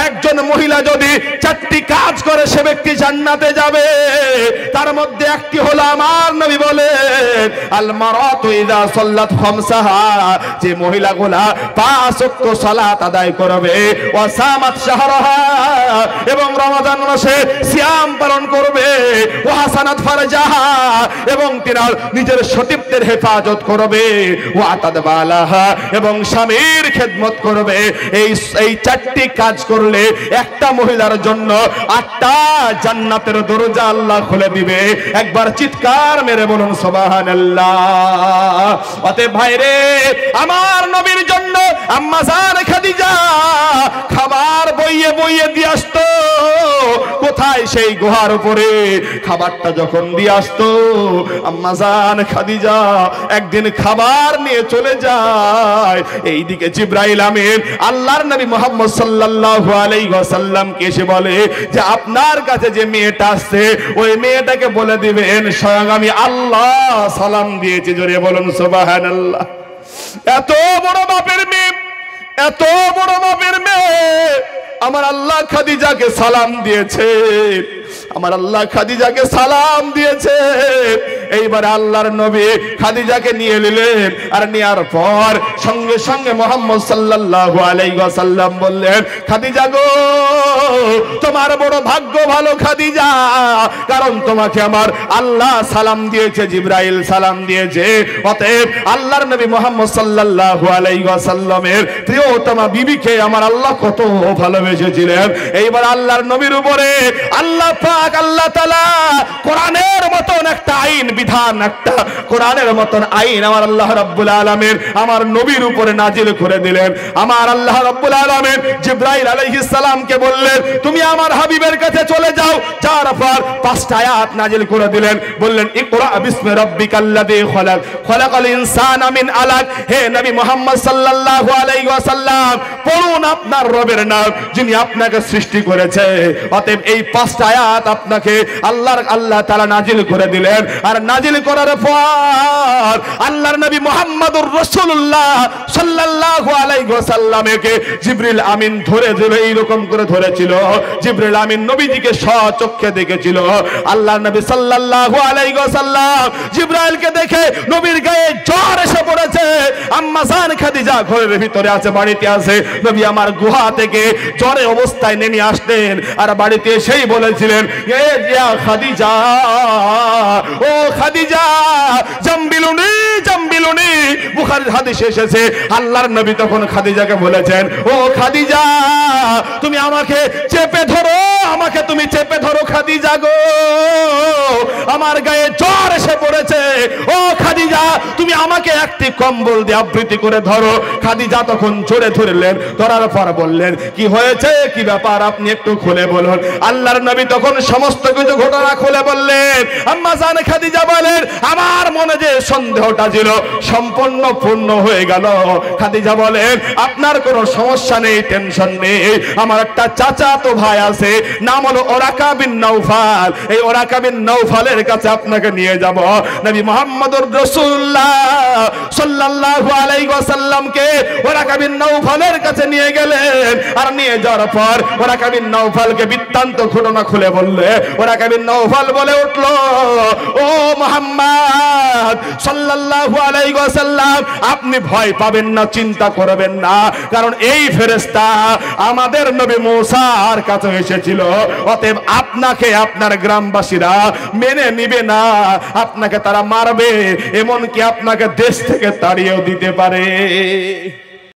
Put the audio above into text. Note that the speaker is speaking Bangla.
একজন মহিলা যদি 4টি কাজ করে সে ব্যক্তি জান্নাতে যাবে। তার মধ্যে একটি হলো আমার নবী বলেন আল মারাতু ইযা সাল্লাত খামসাহা, যে মহিলাগুলা 5 ওয়াক্ত সালাত আদায় করবে, ওয়া সামাত শাহরাহা, এবং রমজান মাসে সিয়াম পালন করবে, ওয়া হাসানাত ফারজাহা, এবং তিনার নিজের সতীত্বের হেফাজত করবে, ওয়া তাদবালাহা, এবং স্বামীর খেদমত করবে। এই 4টি কাজ করলে একটা মহিলার জন্য 8টা জান্নাতের দরজা আল্লাহ খুলে দিবে। একবার চিৎকার মেরে বলুন সুবহানাল্লাহ। অতএব ভাইরে, আমার নবীর জন্য আম্মা জান খাদিজা খাবার বইয়ে বইয়ে দিয়ে আসতো। কোথায়? সেই গুহার উপরে খাবারটা যখন দিয়ে আসতো, আম্মা জান খাদিজা একদিন খাবার নিয়ে চলে যায়। এইদিকে জিবরাইল আমিন আল্লাহর নবী মুহাম্মদ সাল্লাল্লাহু আলাইহি ওয়াসাল্লামকে এসে বলে যে আপনার কাছে যে মেয়েটা আসছে ওই মেয়েটাকে বলে দিবেন স্বয়ং আমি আল্লাহ সালাম দিয়েছি। জোরে বলুন সুবহানাল্লাহ। এত বড় বাপের মেয়ে, এত বড় বাপের মেয়ে আমার আল্লাহ খাদিজাকে সালাম দিয়েছে, আমার আল্লাহ খাদিজাকে সালাম দিয়েছে। এইবার আল্লাহর নবী খাদিজাকে নিয়ে নিলেন, আর নেয়ার পর সঙ্গে সঙ্গে মুহাম্মদ সাল্লাল্লাহু আলাইহি ওয়াসাল্লাম বললেন খাদিজা গো, তোমার বড় ভাগ্য ভালো খাদিজা, কারণ তোমাকে আমার আল্লাহ সালাম দিয়েছে, জিবরাইল সালাম দিয়েছে। অতএব আল্লাহর নবী মুহাম্মদ সাল্লাল্লাহু আলাইহি ওয়াসাল্লামের প্রিয়তমা বিবিকে আমার আল্লাহ কত ভালোবেসেছিলেন। এইবার আল্লাহর নবীর উপরে আল্লাহ পাক আল্লাহ তাআলা কোরআনের মতন একটা আইন বিধান, একটা কোরআনের মতন আইন আমার আল্লাহ রাব্বুল আলামিন আমার নবীর উপরে নাজিল করে দিলেন। আমার আল্লাহ রাব্বুল আলামিন জিবরাইল আলাইহিস সালামকে বললেন তুমি আমার হাবিবের কাছে চলে যাও। যার পর 5টা আয়াত নাজিল করে দিলেন, বললেন ইকরা বিসমি রাব্বিকাল্লাযী খলাক, খলাকাল ইনসানা মিন আলাক। হে নবী মুহাম্মদ সাল্লাল্লাহু আলাইহি ওয়াসাল্লাম, পড়ুন আপনার রবের নাম যিনি আপনাকে সৃষ্টি করেছে। অতএব এই 5টা আয়াত আপনাকে আল্লাহ তাআলা নাজিল করে দিলেন। আর নাজিল করার পর আল্লাহর নবী মুহাম্মদুর রাসূলুল্লাহ সাল্লাল্লাহু আলাইহি ওয়াসাল্লামকে জিবরিল আমিন ধরে ধরে এইরকম করে ধরেছিল। জিবরিল আমিন নবীজিকে স্বচক্ষে দেখেছিল। আল্লাহর নবী সাল্লাল্লাহু আলাইহি ওয়াসাল্লাম জিবরাইলকে দেখে নবীর গায়ে জ্বর এসে পড়েছে। আম্মা জান খাদিজা ঘরের ভিতরে আছে, বাড়িতে আছে। নবী আমার গুহা থেকে জ্বরে অবস্থায় নেমে আসলেন, আর বাড়িতে এসেই বলেছিলেন এ ইয়া খাদিজা, ও খাদিজা জাম্বিলুনি জাম্বিলুনি। বুখারীর হাদিসে এসেছে আল্লাহর নবী তখন খাদিজাকে বলেছেন ও খাদিজা তুমি আমাকে চেপে ধরো, আমাকে তুমি চেপে ধরো খাদিজা গো, আমার গায়ে জ্বর এসে পড়েছে। ও খাদিজা তুমি আমাকে একটি কম্বল দিয়ে আবৃত্তি করে ধরো। খাদিজা তখন জোরে ধরলেন, ধরার পর বললেন কি হয়েছে, কি ব্যাপার, আপনি একটু খুলে বলুন। আল্লাহর নবী তখন সমস্ত কিছু ঘটনা খুলে বললেন। আম্মা জান খাদিজা বলেন আমার মনে যে সন্দেহটা ছিল সম্পূর্ণ পূর্ণ হয়ে গেল। খাদিজা বলেন আপনার কোনো সমস্যা নেই, টেনশন নেই, আমার একটা চাচাতো ভাই আছে, নাম হলো ওরাকা বিন নওফাল। এই ওরাকা বিন নওফালের কাছে আপনাকে নিয়ে যাব। নবী মুহাম্মদুর রাসূলুল্লাহ সাল্লাল্লাহু আলাইহি ওয়াসাল্লামকে ওরাকা বিন নওফালের কাছে নিয়ে গেলেন। আর নিয়ে যাওয়ার পর ওরাকা বিন নওফালকে বৃত্তান্ত ঘটনা খুলে বললে। ওরাকা বিন নওফাল বলে উঠল ও মুহাম্মদ সাল্লাল্লাহু আলাইহি ওয়াসাল্লাম আপনি ভয় পাবেন না, চিন্তা করবেন না, কারণ এই ফেরেশতা আমাদের নবী মুসার কাছে এসেছিল। অতএব আপনাকে আপনার গ্রামবাসীরা মেনে নিবে না, আপনাকে তারা মারবে, এমনকি আপনাকে দেশ থেকে তাড়িয়েও দিতে পারে।